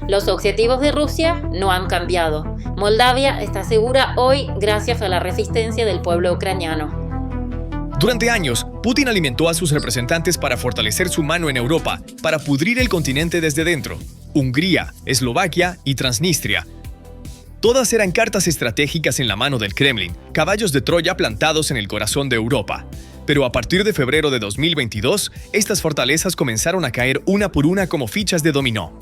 Los objetivos de Rusia no han cambiado. Moldavia está segura hoy gracias a la resistencia del pueblo ucraniano. Durante años, Putin alimentó a sus representantes para fortalecer su mano en Europa, para pudrir el continente desde dentro. Hungría, Eslovaquia y Transnistria. Todas eran cartas estratégicas en la mano del Kremlin, caballos de Troya plantados en el corazón de Europa. Pero a partir de febrero de 2022, estas fortalezas comenzaron a caer una por una como fichas de dominó.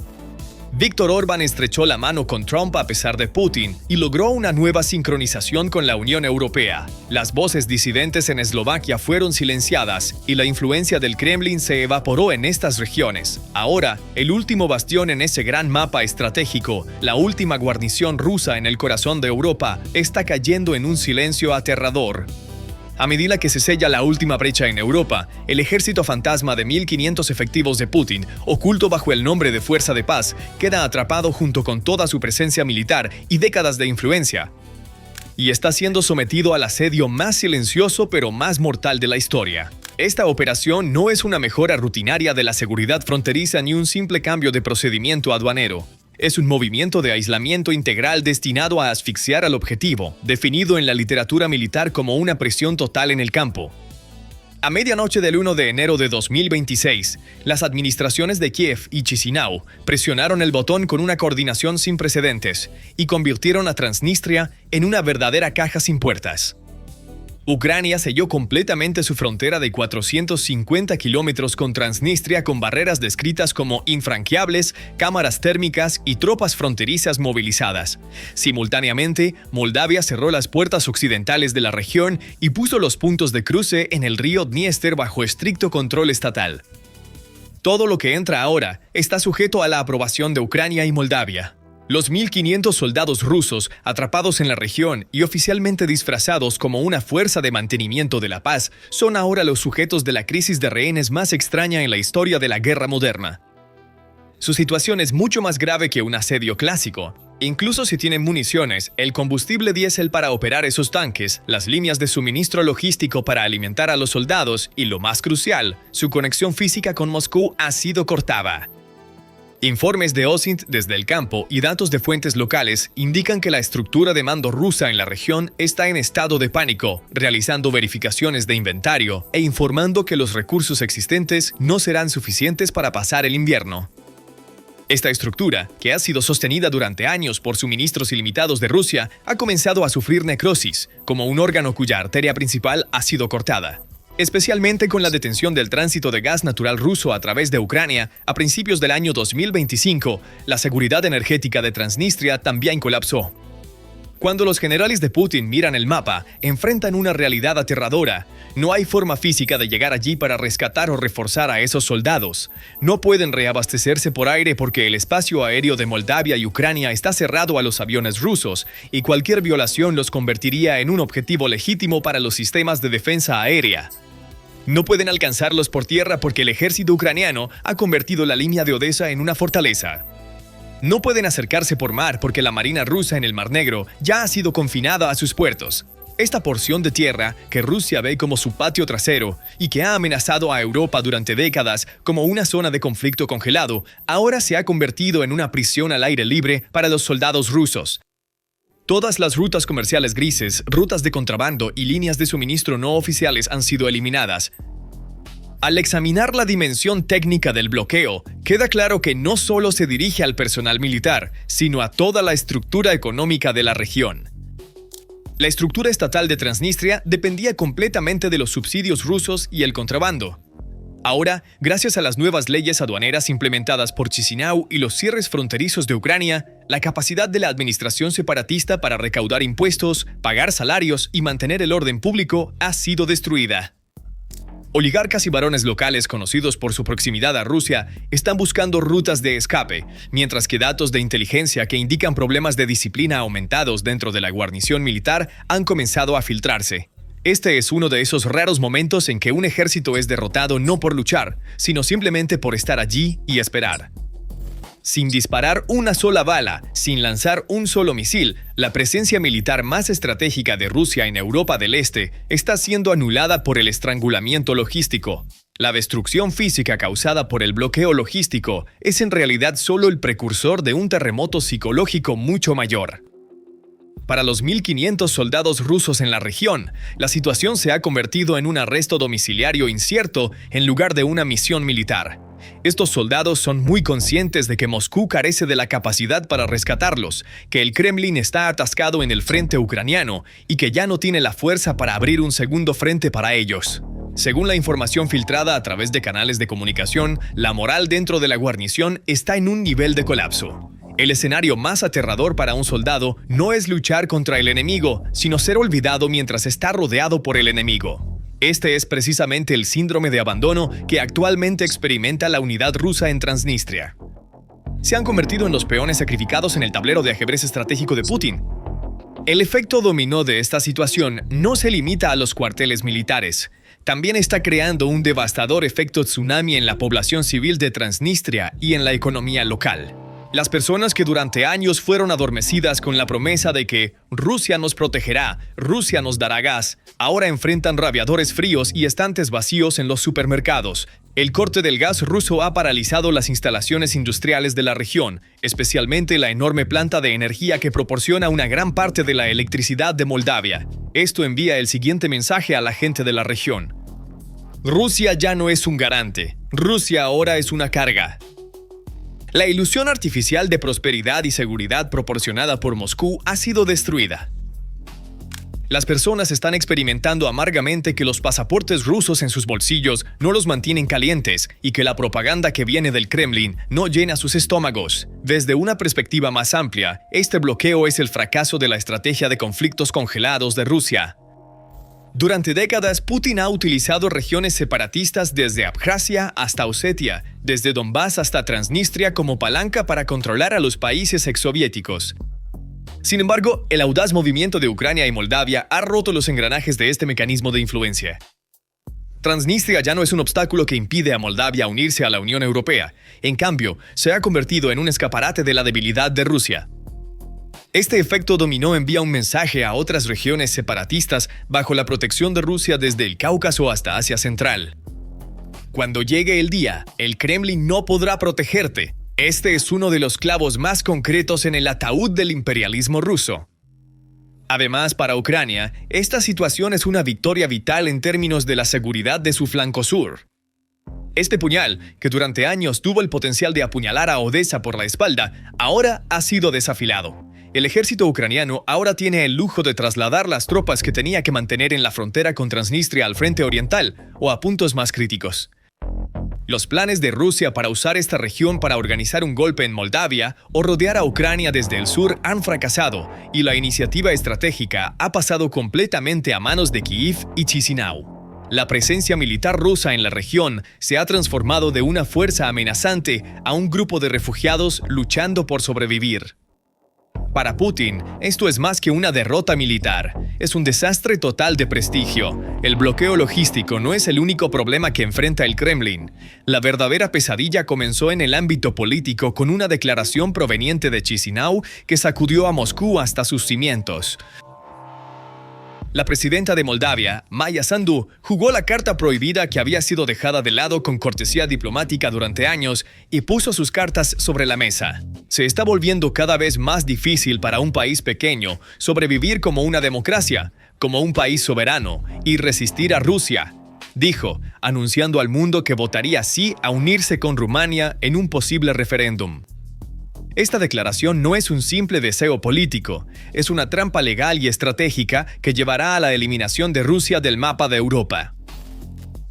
Viktor Orbán estrechó la mano con Trump a pesar de Putin y logró una nueva sincronización con la Unión Europea. Las voces disidentes en Eslovaquia fueron silenciadas y la influencia del Kremlin se evaporó en estas regiones. Ahora, el último bastión en ese gran mapa estratégico, la última guarnición rusa en el corazón de Europa, está cayendo en un silencio aterrador. A medida que se sella la última brecha en Europa, el ejército fantasma de 1.500 efectivos de Putin, oculto bajo el nombre de Fuerza de Paz, queda atrapado junto con toda su presencia militar y décadas de influencia. Y está siendo sometido al asedio más silencioso pero más mortal de la historia. Esta operación no es una mejora rutinaria de la seguridad fronteriza ni un simple cambio de procedimiento aduanero. Es un movimiento de aislamiento integral destinado a asfixiar al objetivo, definido en la literatura militar como una presión total en el campo. A medianoche del 1 de enero de 2026, las administraciones de Kiev y Chisinau presionaron el botón con una coordinación sin precedentes y convirtieron a Transnistria en una verdadera caja sin puertas. Ucrania selló completamente su frontera de 450 kilómetros con Transnistria con barreras descritas como infranqueables, cámaras térmicas y tropas fronterizas movilizadas. Simultáneamente, Moldavia cerró las puertas occidentales de la región y puso los puntos de cruce en el río Dniester bajo estricto control estatal. Todo lo que entra ahora está sujeto a la aprobación de Ucrania y Moldavia. Los 1.500 soldados rusos atrapados en la región y oficialmente disfrazados como una fuerza de mantenimiento de la paz son ahora los sujetos de la crisis de rehenes más extraña en la historia de la guerra moderna. Su situación es mucho más grave que un asedio clásico. Incluso si tienen municiones, el combustible diésel para operar esos tanques, las líneas de suministro logístico para alimentar a los soldados y, lo más crucial, su conexión física con Moscú ha sido cortada. Informes de OSINT desde el campo y datos de fuentes locales indican que la estructura de mando rusa en la región está en estado de pánico, realizando verificaciones de inventario e informando que los recursos existentes no serán suficientes para pasar el invierno. Esta estructura, que ha sido sostenida durante años por suministros ilimitados de Rusia, ha comenzado a sufrir necrosis, como un órgano cuya arteria principal ha sido cortada. Especialmente con la detención del tránsito de gas natural ruso a través de Ucrania a principios del año 2025, la seguridad energética de Transnistria también colapsó. Cuando los generales de Putin miran el mapa, enfrentan una realidad aterradora. No hay forma física de llegar allí para rescatar o reforzar a esos soldados. No pueden reabastecerse por aire porque el espacio aéreo de Moldavia y Ucrania está cerrado a los aviones rusos, y cualquier violación los convertiría en un objetivo legítimo para los sistemas de defensa aérea. No pueden alcanzarlos por tierra porque el ejército ucraniano ha convertido la línea de Odessa en una fortaleza. No pueden acercarse por mar porque la marina rusa en el Mar Negro ya ha sido confinada a sus puertos. Esta porción de tierra, que Rusia ve como su patio trasero y que ha amenazado a Europa durante décadas como una zona de conflicto congelado, ahora se ha convertido en una prisión al aire libre para los soldados rusos. Todas las rutas comerciales grises, rutas de contrabando y líneas de suministro no oficiales han sido eliminadas. Al examinar la dimensión técnica del bloqueo, queda claro que no solo se dirige al personal militar, sino a toda la estructura económica de la región. La estructura estatal de Transnistria dependía completamente de los subsidios rusos y el contrabando. Ahora, gracias a las nuevas leyes aduaneras implementadas por Chisinau y los cierres fronterizos de Ucrania, la capacidad de la administración separatista para recaudar impuestos, pagar salarios y mantener el orden público ha sido destruida. Oligarcas y varones locales conocidos por su proximidad a Rusia están buscando rutas de escape, mientras que datos de inteligencia que indican problemas de disciplina aumentados dentro de la guarnición militar han comenzado a filtrarse. Este es uno de esos raros momentos en que un ejército es derrotado no por luchar, sino simplemente por estar allí y esperar. Sin disparar una sola bala, sin lanzar un solo misil, la presencia militar más estratégica de Rusia en Europa del Este está siendo anulada por el estrangulamiento logístico. La destrucción física causada por el bloqueo logístico es en realidad solo el precursor de un terremoto psicológico mucho mayor. Para los 1.500 soldados rusos en la región, la situación se ha convertido en un arresto domiciliario incierto en lugar de una misión militar. Estos soldados son muy conscientes de que Moscú carece de la capacidad para rescatarlos, que el Kremlin está atascado en el frente ucraniano y que ya no tiene la fuerza para abrir un segundo frente para ellos. Según la información filtrada a través de canales de comunicación, la moral dentro de la guarnición está en un nivel de colapso. El escenario más aterrador para un soldado no es luchar contra el enemigo, sino ser olvidado mientras está rodeado por el enemigo. Este es precisamente el síndrome de abandono que actualmente experimenta la unidad rusa en Transnistria. Se han convertido en los peones sacrificados en el tablero de ajedrez estratégico de Putin. El efecto dominó de esta situación no se limita a los cuarteles militares. También está creando un devastador efecto tsunami en la población civil de Transnistria y en la economía local. Las personas que durante años fueron adormecidas con la promesa de que Rusia nos protegerá, Rusia nos dará gas, ahora enfrentan radiadores fríos y estantes vacíos en los supermercados. El corte del gas ruso ha paralizado las instalaciones industriales de la región, especialmente la enorme planta de energía que proporciona una gran parte de la electricidad de Moldavia. Esto envía el siguiente mensaje a la gente de la región. Rusia ya no es un garante, Rusia ahora es una carga. La ilusión artificial de prosperidad y seguridad proporcionada por Moscú ha sido destruida. Las personas están experimentando amargamente que los pasaportes rusos en sus bolsillos no los mantienen calientes y que la propaganda que viene del Kremlin no llena sus estómagos. Desde una perspectiva más amplia, este bloqueo es el fracaso de la estrategia de conflictos congelados de Rusia. Durante décadas, Putin ha utilizado regiones separatistas desde Abjasia hasta Osetia, desde Donbass hasta Transnistria como palanca para controlar a los países exsoviéticos. Sin embargo, el audaz movimiento de Ucrania y Moldavia ha roto los engranajes de este mecanismo de influencia. Transnistria ya no es un obstáculo que impide a Moldavia unirse a la Unión Europea. En cambio, se ha convertido en un escaparate de la debilidad de Rusia. Este efecto dominó envía un mensaje a otras regiones separatistas bajo la protección de Rusia desde el Cáucaso hasta Asia Central. Cuando llegue el día, el Kremlin no podrá protegerte. Este es uno de los clavos más concretos en el ataúd del imperialismo ruso. Además, para Ucrania, esta situación es una victoria vital en términos de la seguridad de su flanco sur. Este puñal, que durante años tuvo el potencial de apuñalar a Odessa por la espalda, ahora ha sido desafilado. El ejército ucraniano ahora tiene el lujo de trasladar las tropas que tenía que mantener en la frontera con Transnistria al frente oriental o a puntos más críticos. Los planes de Rusia para usar esta región para organizar un golpe en Moldavia o rodear a Ucrania desde el sur han fracasado y la iniciativa estratégica ha pasado completamente a manos de Kiev y Chisinau. La presencia militar rusa en la región se ha transformado de una fuerza amenazante a un grupo de refugiados luchando por sobrevivir. Para Putin, esto es más que una derrota militar, es un desastre total de prestigio. El bloqueo logístico no es el único problema que enfrenta el Kremlin. La verdadera pesadilla comenzó en el ámbito político con una declaración proveniente de Chisinau que sacudió a Moscú hasta sus cimientos. La presidenta de Moldavia, Maya Sandu, jugó la carta prohibida que había sido dejada de lado con cortesía diplomática durante años y puso sus cartas sobre la mesa. Se está volviendo cada vez más difícil para un país pequeño sobrevivir como una democracia, como un país soberano y resistir a Rusia, dijo, anunciando al mundo que votaría sí a unirse con Rumania en un posible referéndum. Esta declaración no es un simple deseo político, es una trampa legal y estratégica que llevará a la eliminación de Rusia del mapa de Europa.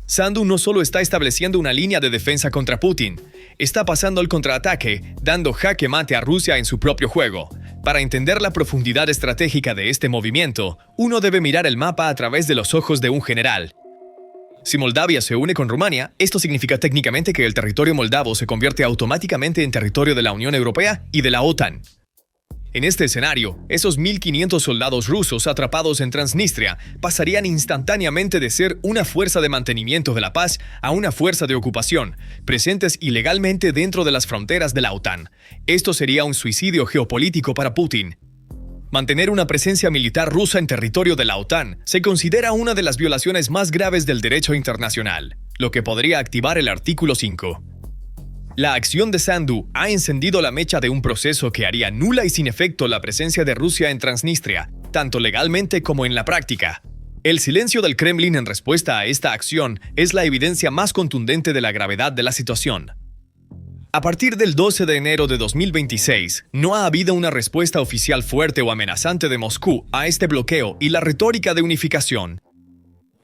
Sandu no solo está estableciendo una línea de defensa contra Putin, está pasando al contraataque, dando jaque mate a Rusia en su propio juego. Para entender la profundidad estratégica de este movimiento, uno debe mirar el mapa a través de los ojos de un general. Si Moldavia se une con Rumania, esto significa técnicamente que el territorio moldavo se convierte automáticamente en territorio de la Unión Europea y de la OTAN. En este escenario, esos 1.500 soldados rusos atrapados en Transnistria pasarían instantáneamente de ser una fuerza de mantenimiento de la paz a una fuerza de ocupación, presentes ilegalmente dentro de las fronteras de la OTAN. Esto sería un suicidio geopolítico para Putin. Mantener una presencia militar rusa en territorio de la OTAN se considera una de las violaciones más graves del derecho internacional, lo que podría activar el artículo 5. La acción de Sandu ha encendido la mecha de un proceso que haría nula y sin efecto la presencia de Rusia en Transnistria, tanto legalmente como en la práctica. El silencio del Kremlin en respuesta a esta acción es la evidencia más contundente de la gravedad de la situación. A partir del 12 de enero de 2026, no ha habido una respuesta oficial fuerte o amenazante de Moscú a este bloqueo y la retórica de unificación.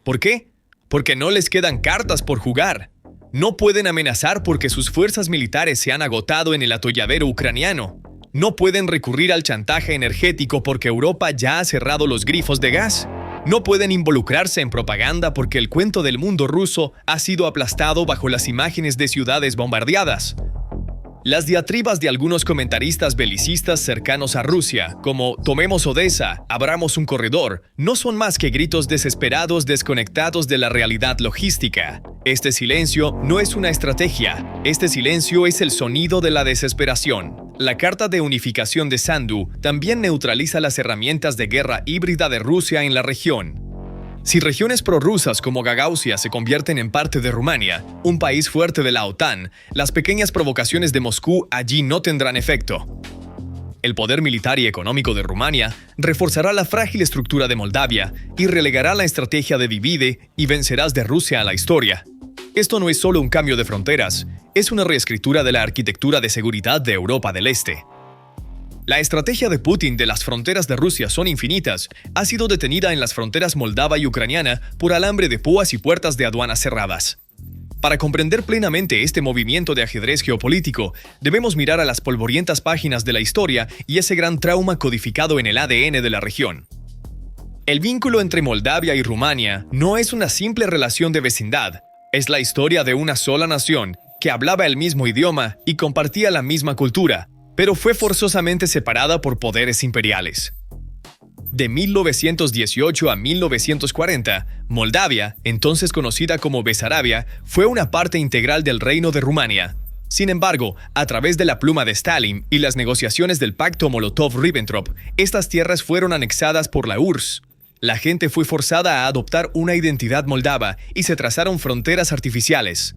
¿Por qué? Porque no les quedan cartas por jugar. No pueden amenazar porque sus fuerzas militares se han agotado en el atolladero ucraniano. No pueden recurrir al chantaje energético porque Europa ya ha cerrado los grifos de gas. No pueden involucrarse en propaganda porque el cuento del mundo ruso ha sido aplastado bajo las imágenes de ciudades bombardeadas. Las diatribas de algunos comentaristas belicistas cercanos a Rusia, como «tomemos Odessa, abramos un corredor», no son más que gritos desesperados desconectados de la realidad logística. Este silencio no es una estrategia, este silencio es el sonido de la desesperación. La Carta de Unificación de Sandu también neutraliza las herramientas de guerra híbrida de Rusia en la región. Si regiones prorrusas como Gagausia se convierten en parte de Rumania, un país fuerte de la OTAN, las pequeñas provocaciones de Moscú allí no tendrán efecto. El poder militar y económico de Rumania reforzará la frágil estructura de Moldavia y relegará la estrategia de divide y vencerás de Rusia a la historia. Esto no es solo un cambio de fronteras, es una reescritura de la arquitectura de seguridad de Europa del Este. La estrategia de Putin de las fronteras de Rusia son infinitas ha sido detenida en las fronteras moldava y ucraniana por alambre de púas y puertas de aduanas cerradas. Para comprender plenamente este movimiento de ajedrez geopolítico, debemos mirar a las polvorientas páginas de la historia y ese gran trauma codificado en el ADN de la región. El vínculo entre Moldavia y Rumania no es una simple relación de vecindad, es la historia de una sola nación que hablaba el mismo idioma y compartía la misma cultura, pero fue forzosamente separada por poderes imperiales. De 1918 a 1940, Moldavia, entonces conocida como Besarabia, fue una parte integral del Reino de Rumania. Sin embargo, a través de la pluma de Stalin y las negociaciones del Pacto Molotov-Ribbentrop, estas tierras fueron anexadas por la URSS. La gente fue forzada a adoptar una identidad moldava y se trazaron fronteras artificiales.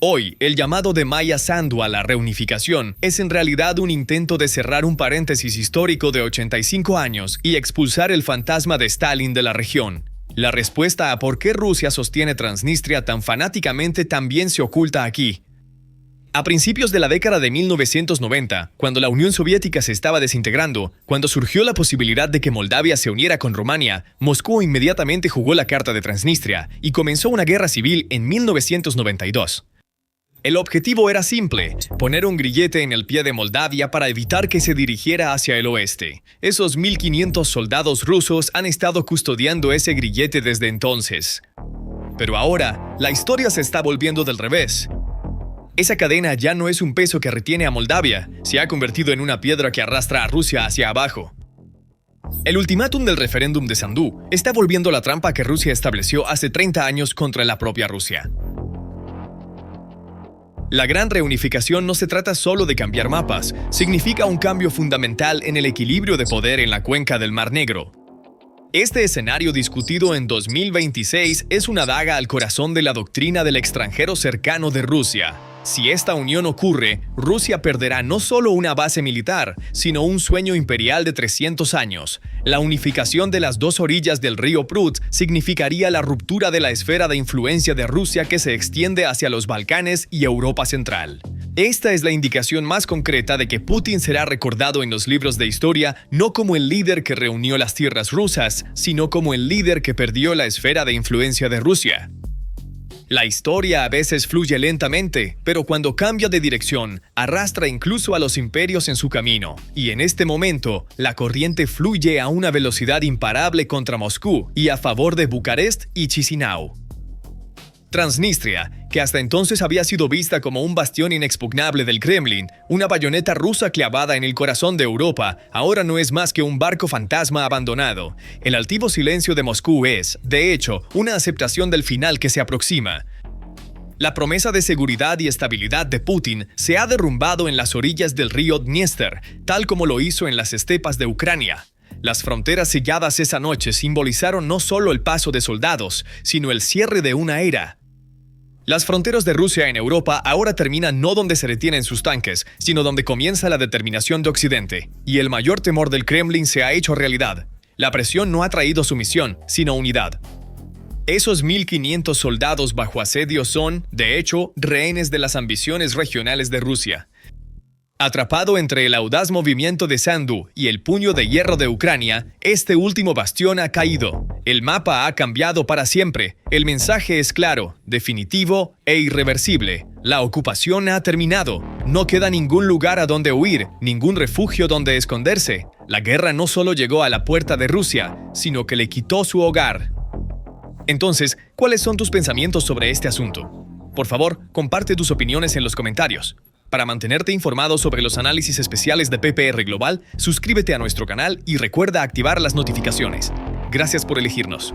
Hoy, el llamado de Maya Sandu a la reunificación es en realidad un intento de cerrar un paréntesis histórico de 85 años y expulsar el fantasma de Stalin de la región. La respuesta a por qué Rusia sostiene Transnistria tan fanáticamente también se oculta aquí. A principios de la década de 1990, cuando la Unión Soviética se estaba desintegrando, cuando surgió la posibilidad de que Moldavia se uniera con Rumania, Moscú inmediatamente jugó la carta de Transnistria y comenzó una guerra civil en 1992. El objetivo era simple, poner un grillete en el pie de Moldavia para evitar que se dirigiera hacia el oeste. Esos 1.500 soldados rusos han estado custodiando ese grillete desde entonces. Pero ahora, la historia se está volviendo del revés. Esa cadena ya no es un peso que retiene a Moldavia, se ha convertido en una piedra que arrastra a Rusia hacia abajo. El ultimátum del referéndum de Sandu está volviendo la trampa que Rusia estableció hace 30 años contra la propia Rusia. La gran reunificación no se trata solo de cambiar mapas, significa un cambio fundamental en el equilibrio de poder en la cuenca del Mar Negro. Este escenario discutido en 2026 es una daga al corazón de la doctrina del extranjero cercano de Rusia. Si esta unión ocurre, Rusia perderá no solo una base militar, sino un sueño imperial de 300 años. La unificación de las dos orillas del río Prut significaría la ruptura de la esfera de influencia de Rusia que se extiende hacia los Balcanes y Europa Central. Esta es la indicación más concreta de que Putin será recordado en los libros de historia no como el líder que reunió las tierras rusas, sino como el líder que perdió la esfera de influencia de Rusia. La historia a veces fluye lentamente, pero cuando cambia de dirección, arrastra incluso a los imperios en su camino. Y en este momento, la corriente fluye a una velocidad imparable contra Moscú y a favor de Bucarest y Chisinau. Transnistria, que hasta entonces había sido vista como un bastión inexpugnable del Kremlin, una bayoneta rusa clavada en el corazón de Europa, ahora no es más que un barco fantasma abandonado. El altivo silencio de Moscú es, de hecho, una aceptación del final que se aproxima. La promesa de seguridad y estabilidad de Putin se ha derrumbado en las orillas del río Dniester, tal como lo hizo en las estepas de Ucrania. Las fronteras selladas esa noche simbolizaron no solo el paso de soldados, sino el cierre de una era. Las fronteras de Rusia en Europa ahora terminan no donde se detienen sus tanques, sino donde comienza la determinación de Occidente. Y el mayor temor del Kremlin se ha hecho realidad. La presión no ha traído sumisión, sino unidad. Esos 1.500 soldados bajo asedio son, de hecho, rehenes de las ambiciones regionales de Rusia. Atrapado entre el audaz movimiento de Sandu y el puño de hierro de Ucrania, este último bastión ha caído. El mapa ha cambiado para siempre. El mensaje es claro, definitivo e irreversible. La ocupación ha terminado. No queda ningún lugar a donde huir, ningún refugio donde esconderse. La guerra no solo llegó a la puerta de Rusia, sino que le quitó su hogar. Entonces, ¿cuáles son tus pensamientos sobre este asunto? Por favor, comparte tus opiniones en los comentarios. Para mantenerte informado sobre los análisis especiales de PPR Global, suscríbete a nuestro canal y recuerda activar las notificaciones. Gracias por elegirnos.